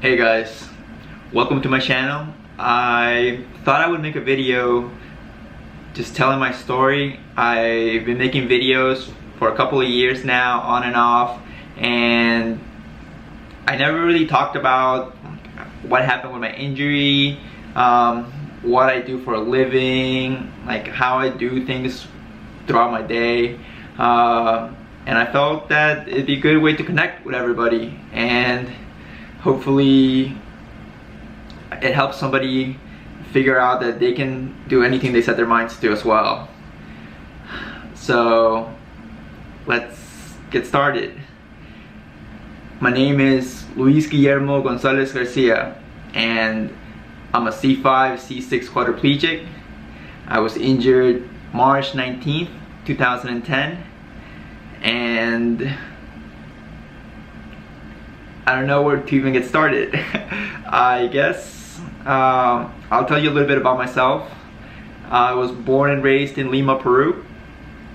Hey guys, welcome to my channel. I thought I would make a video just telling my story. I've been making videos for a couple of years now, on and off, and I never really talked about what happened with my injury, what I do for a living, like how I do things throughout my day, and I felt that it'd be a good way to connect with everybody, and hopefully it helps somebody figure out that they can do anything they set their minds to as well. So let's get started. My name is Luis Guillermo Gonzalez Garcia, and I'm a C5, C6 quadriplegic. I was injured March 19th, 2010, and I don't know where to even get started. I guess I'll tell you a little bit about myself. I was born and raised in Lima, Peru.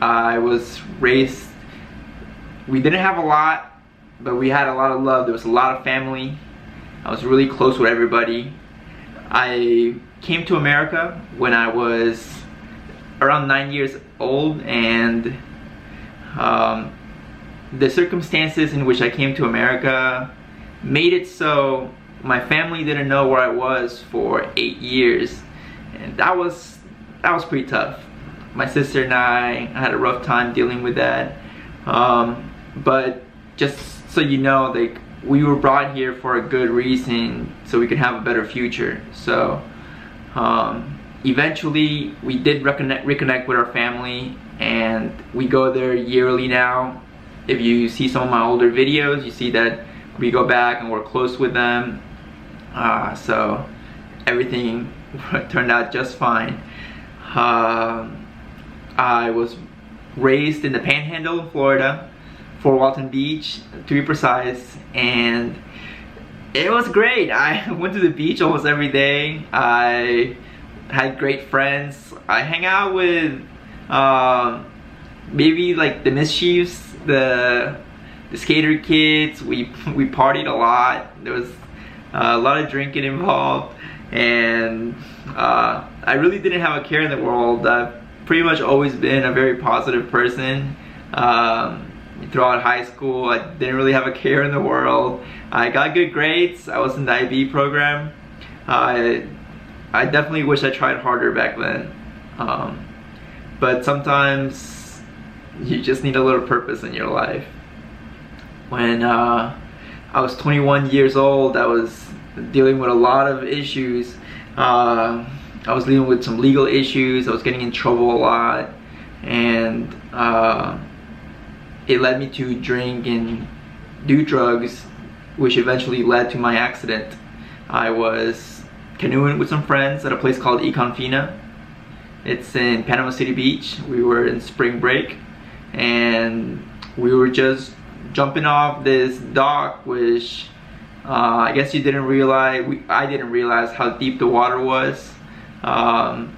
I was raised, we didn't have a lot, but we had a lot of love. There was a lot of family. I was really close with everybody. I came to America when I was around 9 years old, and the circumstances in which I came to America made it so my family didn't know where I was for 8 years, and that was pretty tough. My sister and I had a rough time dealing with that, but just so you know, like, we were brought here for a good reason, so we could have a better future. So eventually we did reconnect with our family, and we go there yearly now. If you see some of my older videos, you see that we go back and we're close with them. So everything turned out just fine. I was raised in the Panhandle of Florida, Fort Walton Beach to be precise, and it was great. I went to the beach almost every day. I had great friends. I hang out with maybe like the mischiefs, the skater kids. We partied a lot. There was a lot of drinking involved, and I really didn't have a care in the world. I've pretty much always been a very positive person. Throughout high school, I didn't really have a care in the world. I got good grades. I was in the IB program. I definitely wish I tried harder back then. But sometimes you just need a little purpose in your life. When I was 21 years old, I was dealing with a lot of issues. I was dealing with some legal issues. I was getting in trouble a lot, and it led me to drink and do drugs, which eventually led to my accident. I was canoeing with some friends at a place called Econfina. It's in Panama City Beach. We were in spring break, and we were just jumping off this dock, which I guess you didn't realize, I didn't realize how deep the water was.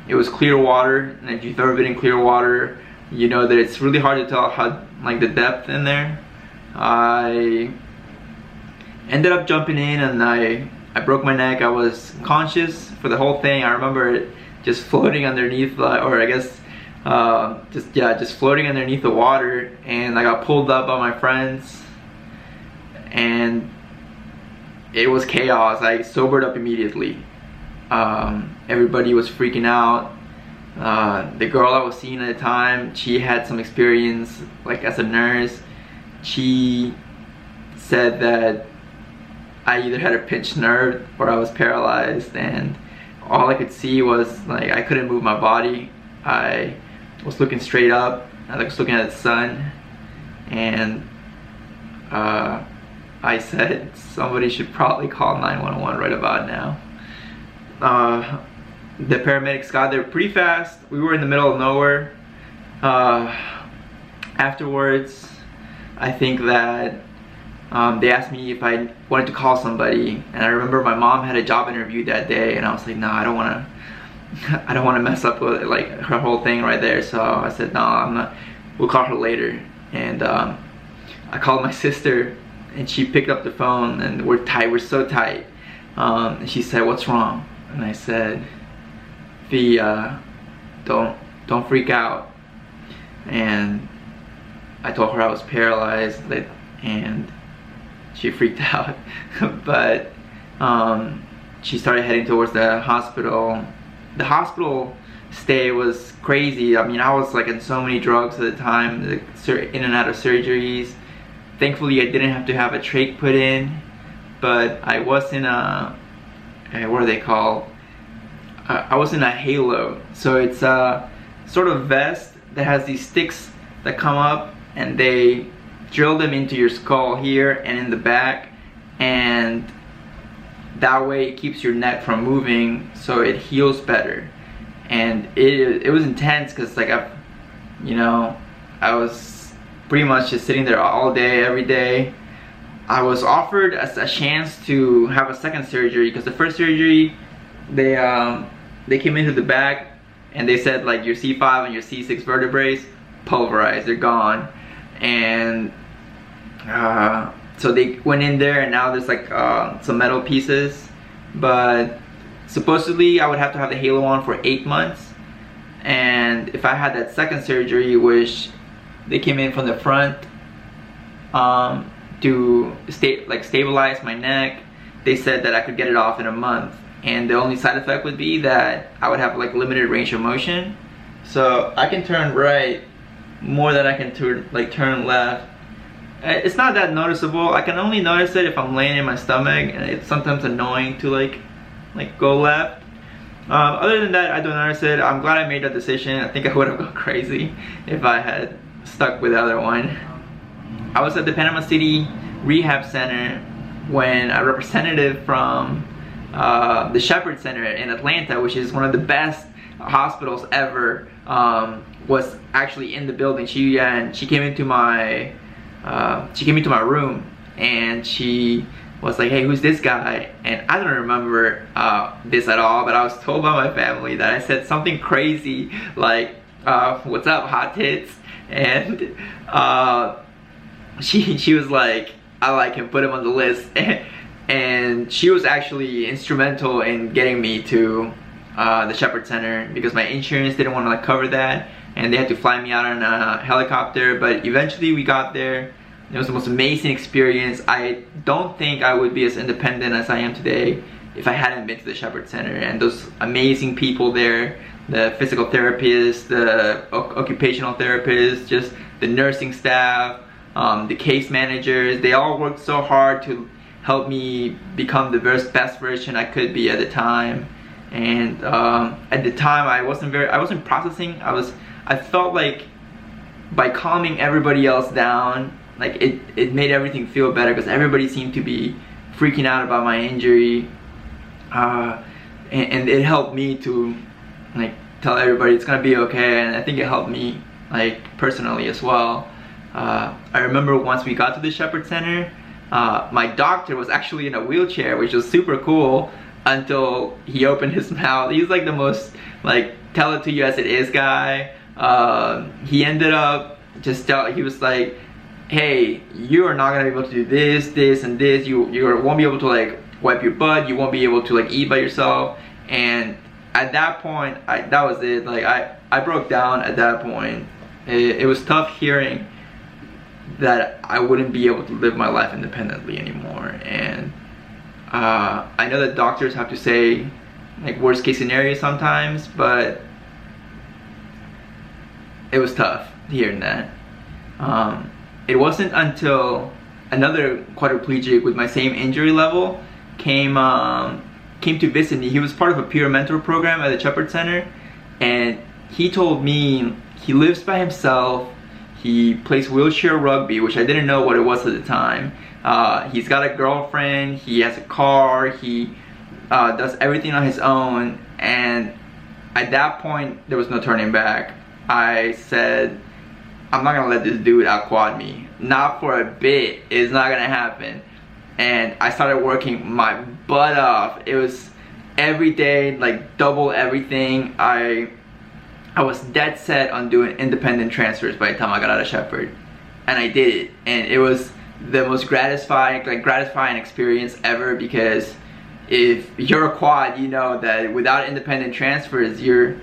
It was clear water, and if you've ever been in clear water, you know that it's really hard to tell how, like, the depth in there. I ended up jumping in, and I broke my neck. I was conscious for the whole thing. I remember it just floating underneath, or I guess just floating underneath the water, and I got pulled up by my friends, and it was chaos. I sobered up immediately. Everybody was freaking out. The girl I was seeing at the time, she had some experience, like, as a nurse. She said that I either had a pinched nerve or I was paralyzed, and all I could see was, like, I couldn't move my body. I was looking straight up. I was looking at the sun, and I said somebody should probably call 911 right about now. The paramedics got there pretty fast. We were in the middle of nowhere. Afterwards, I think that they asked me if I wanted to call somebody, and I remember my mom had a job interview that day, and I was like, no, I don't want to mess up with, like, her whole thing right there. So I said, no, I'm not. We'll call her later. And I called my sister, and she picked up the phone, and we're tight. We're so tight. And she said, "What's wrong?" And I said, "V, don't freak out." And I told her I was paralyzed, and she freaked out. But she started heading towards the hospital. The hospital stay was crazy. I mean, I was like in so many drugs at the time, in and out of surgeries. Thankfully, I didn't have to have a trach put in, but I was in a, what are they called? I was in a halo. So it's a sort of vest that has these sticks that come up, and they drill them into your skull here and in the back, and that way it keeps your neck from moving, so it heals better. And it was intense, because like I was pretty much just sitting there all day, every day. I was offered a chance to have a second surgery, because the first surgery, they came into the back and they said like your C5 and your C6 vertebrae pulverized, they're gone. And so they went in there, and now there's like some metal pieces, but supposedly I would have to have the halo on for 8 months. And if I had that second surgery, which they came in from the front to stabilize my neck, they said that I could get it off in a month, and the only side effect would be that I would have like limited range of motion. So I can turn right more than I can turn left. It's not that noticeable. I can only notice it if I'm laying in my stomach, and it's sometimes annoying to like go left. Other than that, I don't notice it. I'm glad I made that decision. I think I would have gone crazy if I had stuck with the other one. I was at the Panama City Rehab Center when a representative from the Shepherd Center in Atlanta, which is one of the best hospitals ever, was actually in the building. She came into my room, and she was like, "Hey, who's this guy?" And I don't remember this at all, but I was told by my family that I said something crazy like, "What's up, hot tits?" And she was like, "I like him, put him on the list." And she was actually instrumental in getting me to the Shepherd Center, because my insurance didn't want to like cover that, and they had to fly me out on a helicopter. But eventually we got there. It was the most amazing experience. I don't think I would be as independent as I am today if I hadn't been to the Shepherd Center, and those amazing people there, the physical therapists, the occupational therapists, just the nursing staff, the case managers. They all worked so hard to help me become the best version I could be at the time. And at the time I wasn't processing. I felt like by calming everybody else down, like it made everything feel better, because everybody seemed to be freaking out about my injury, and it helped me to like tell everybody it's gonna be okay. And I think it helped me like personally as well. I remember once we got to the Shepherd Center, my doctor was actually in a wheelchair, which was super cool, until he opened his mouth. He's like the most like tell it to you as it is guy. He ended up he was like, "Hey, you are not gonna be able to do this, this, and this. You won't be able to like wipe your butt. You won't be able to like eat by yourself." And at that point, that was it. Like I broke down at that point. It was tough hearing that I wouldn't be able to live my life independently anymore. And I know that doctors have to say like worst case scenario sometimes, but it was tough hearing that. It wasn't until another quadriplegic with my same injury level came to visit me. He was part of a peer mentor program at the Shepherd Center, and he told me he lives by himself. He plays wheelchair rugby, which I didn't know what it was at the time. He's got a girlfriend, he has a car, he does everything on his own. And at that point, there was no turning back. I said, I'm not gonna let this dude out-quad me. Not for a bit, it's not gonna happen. And I started working my butt off. It was every day, like double everything. I was dead set on doing independent transfers by the time I got out of Shepherd, and I did it. And it was the most gratifying experience ever, because if you're a quad, you know that without independent transfers, you're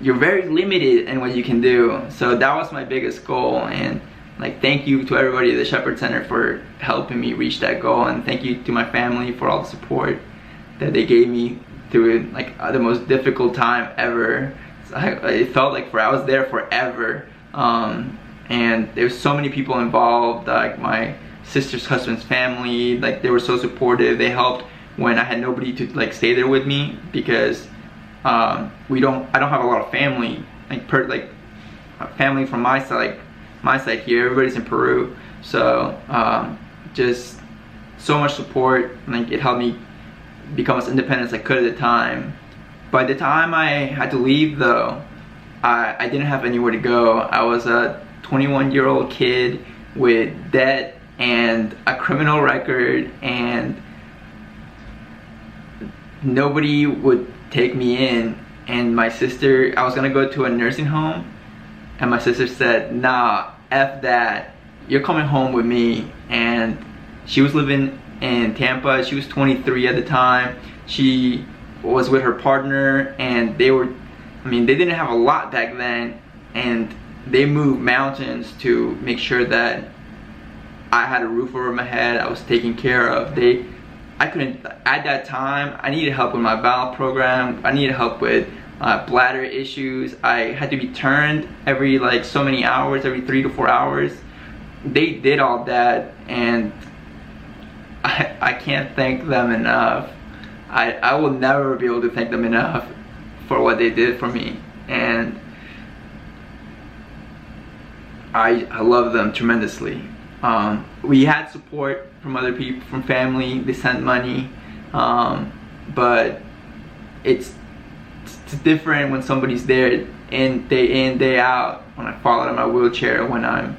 very limited in what you can do. So that was my biggest goal, and like, thank you to everybody at the Shepherd Center for helping me reach that goal, and thank you to my family for all the support that they gave me through like the most difficult time ever. It felt like I was there forever, and there's so many people involved, like my sister's husband's family, like they were so supportive. They helped when I had nobody to like stay there with me, because I don't have a lot of family, like family from my side here. Everybody's in Peru, so just so much support. Like, it helped me become as independent as I could at the time. By the time I had to leave though, I didn't have anywhere to go. I was a 21-year-old kid with debt and a criminal record, and nobody would take me in. And my sister, I was gonna go to a nursing home, and my sister said, nah, F that, you're coming home with me. And she was living in Tampa. She was 23 at the time. She was with her partner, and they didn't have a lot back then, and they moved mountains to make sure that I had a roof over my head, I was taken care of. I couldn't, at that time, I needed help with my bowel program, I needed help with bladder issues. I had to be turned every like so many hours, every 3 to 4 hours. They did all that, and I can't thank them enough. I will never be able to thank them enough for what they did for me, and I love them tremendously. We had support from other people, from family. They sent money, but it's different when somebody's there in, day out. When I fall out of my wheelchair, when I'm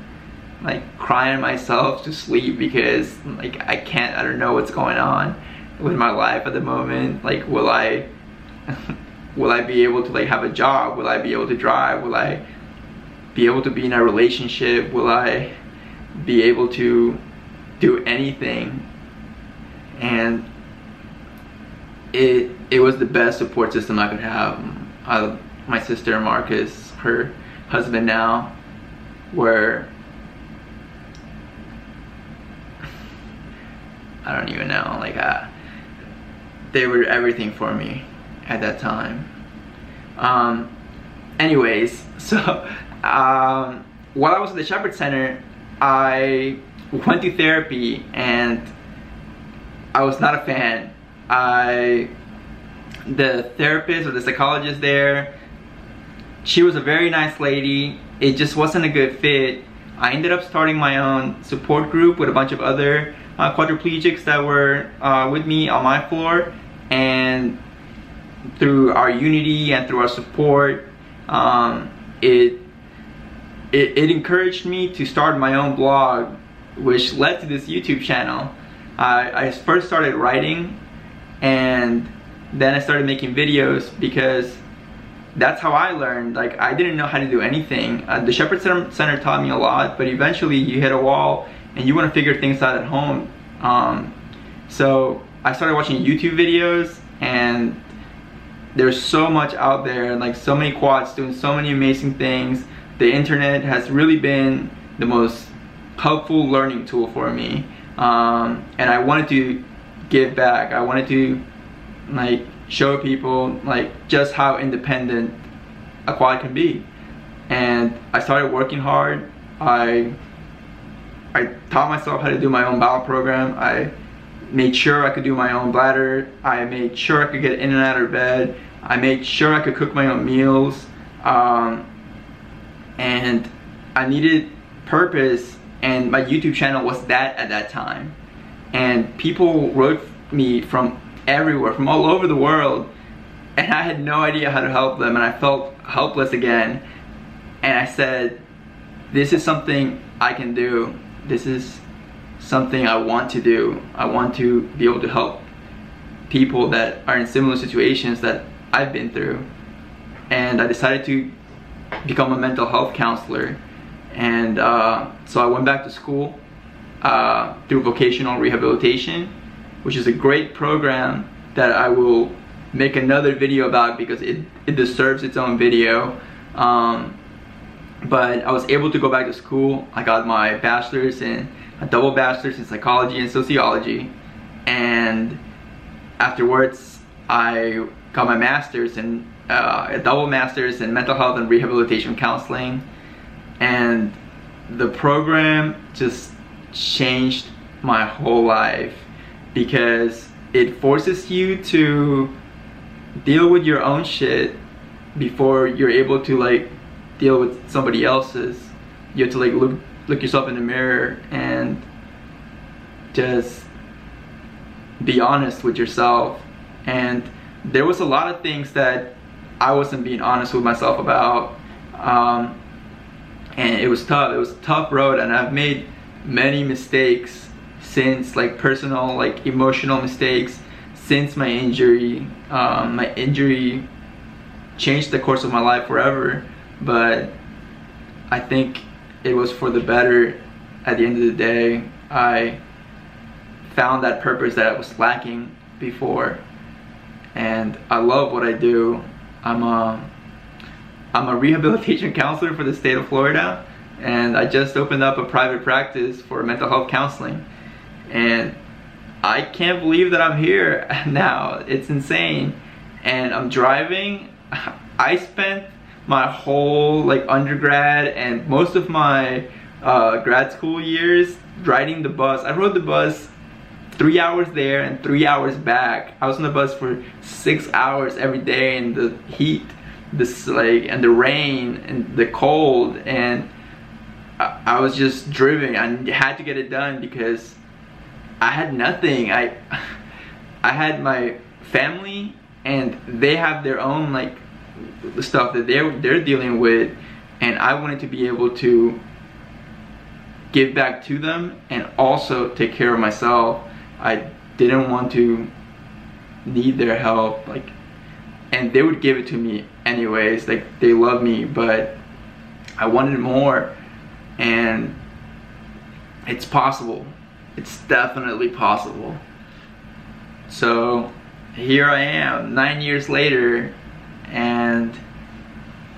like crying myself to sleep because like I don't know what's going on with my life at the moment. Like, will I be able to like have a job? Will I be able to drive? Will I be able to be in a relationship? Will I be able to do anything? And it was the best support system I could have. My sister Marcus, her husband now, were, I don't even know, like they were everything for me at that time. Anyways, so while I was at the Shepherd Center, I went to therapy, and I was not a fan. The therapist or the psychologist there, she was a very nice lady. It just wasn't a good fit. I ended up starting my own support group with a bunch of other quadriplegics that were with me on my floor, and through our unity and through our support, it encouraged me to start my own blog, which led to this YouTube channel. I first started writing, and then I started making videos, because that's how I learned. Like, I didn't know how to do anything. The Shepherd Center taught me a lot, but eventually you hit a wall and you want to figure things out at home. So I started watching YouTube videos, and there's so much out there, like so many quads doing so many amazing things. The internet has really been the most helpful learning tool for me, and I wanted to give back. I wanted to like show people like just how independent a quad can be, and I started working hard. I taught myself how to do my own bowel program. I made sure I could do my own bladder. I made sure I could get in and out of bed. I made sure I could cook my own meals, and I needed purpose, and my YouTube channel was that at that time. And people wrote me from everywhere, from all over the world, and I had no idea how to help them, and I felt helpless again. And I said, this is something I can do. This is something I want to do. I want to be able to help people that are in similar situations that I've been through. And I decided to become a mental health counselor. And so I went back to school through vocational rehabilitation, which is a great program that I will make another video about because it deserves its own video. But I was able to go back to school. I got my bachelor's and a double bachelor's in psychology and sociology, and afterwards I got my master's and a double master's in mental health and rehabilitation counseling. And the program just changed my whole life because it forces you to deal with your own shit before you're able to like deal with somebody else's. You have to like look yourself in the mirror and just be honest with yourself. And there was a lot of things that I wasn't being honest with myself about, and it was tough. It was a tough road, and I've made many mistakes since, like personal, like emotional mistakes since my injury. My injury changed the course of my life forever, but I think it was for the better. At the end of the day, I found that purpose that I was lacking before, and I love what I do. I'm a rehabilitation counselor for the state of Florida, and I just opened up a private practice for mental health counseling, and I can't believe that I'm here now. It's insane. And I'm driving. I spent my whole like undergrad and most of my grad school years riding the bus. I rode the bus 3 hours there and 3 hours back. I was on the bus for 6 hours every day in the heat, and the rain and the cold, and I was just driven. I had to get it done because I had nothing. I had my family, and they have their own like stuff that they're dealing with, and I wanted to be able to give back to them and also take care of myself. I didn't want to need their help, like, and they would give it to me anyways. Like, they love me, but I wanted more, and it's possible. It's definitely possible. So here I am 9 years later, and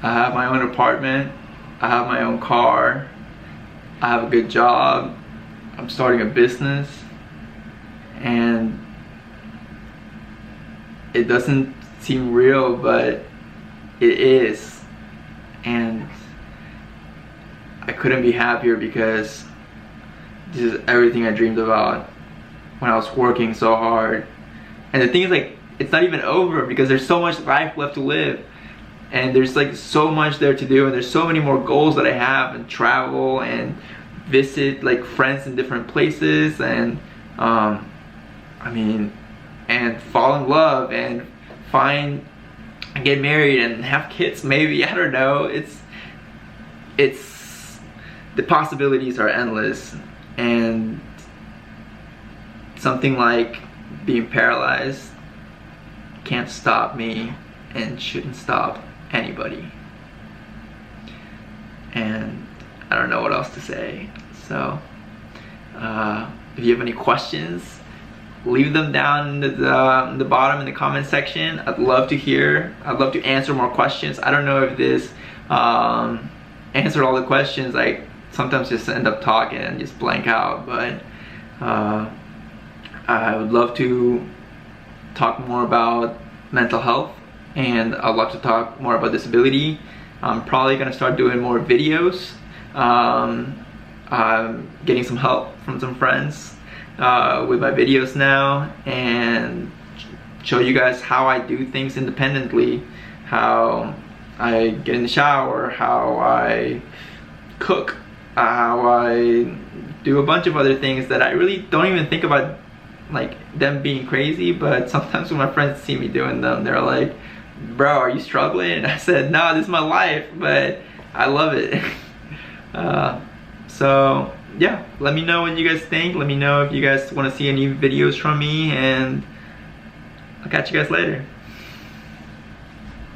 I have my own apartment, I have my own car, I have a good job, I'm starting a business, and it doesn't seem real, but it is. And I couldn't be happier because this is everything I dreamed about when I was working so hard. And the thing is, like, it's not even over because there's so much life left to live, and there's like so much there to do, and there's so many more goals that I have, and travel and visit like friends in different places, and and fall in love and get married and have kids, maybe. I don't know. It's the possibilities are endless, and something like being paralyzed can't stop me and shouldn't stop anybody. And I don't know what else to say. So if you have any questions, leave them down in the bottom in the comment section. I'd love to hear. I'd love to answer more questions. I don't know if this answered all the questions. I sometimes just end up talking and just blank out, but I would love to talk more about mental health, and I'd love to talk more about disability. I'm probably gonna start doing more videos. I'm getting some help from some friends with my videos now, and show you guys how I do things independently, how I get in the shower, how I cook, how I do a bunch of other things that I really don't even think about like them being crazy, but sometimes when my friends see me doing them, they're like, bro, are you struggling? And I said, no, this is my life, but I love it. So yeah, let me know what you guys think. Let me know if you guys want to see any videos from me, and I'll catch you guys later.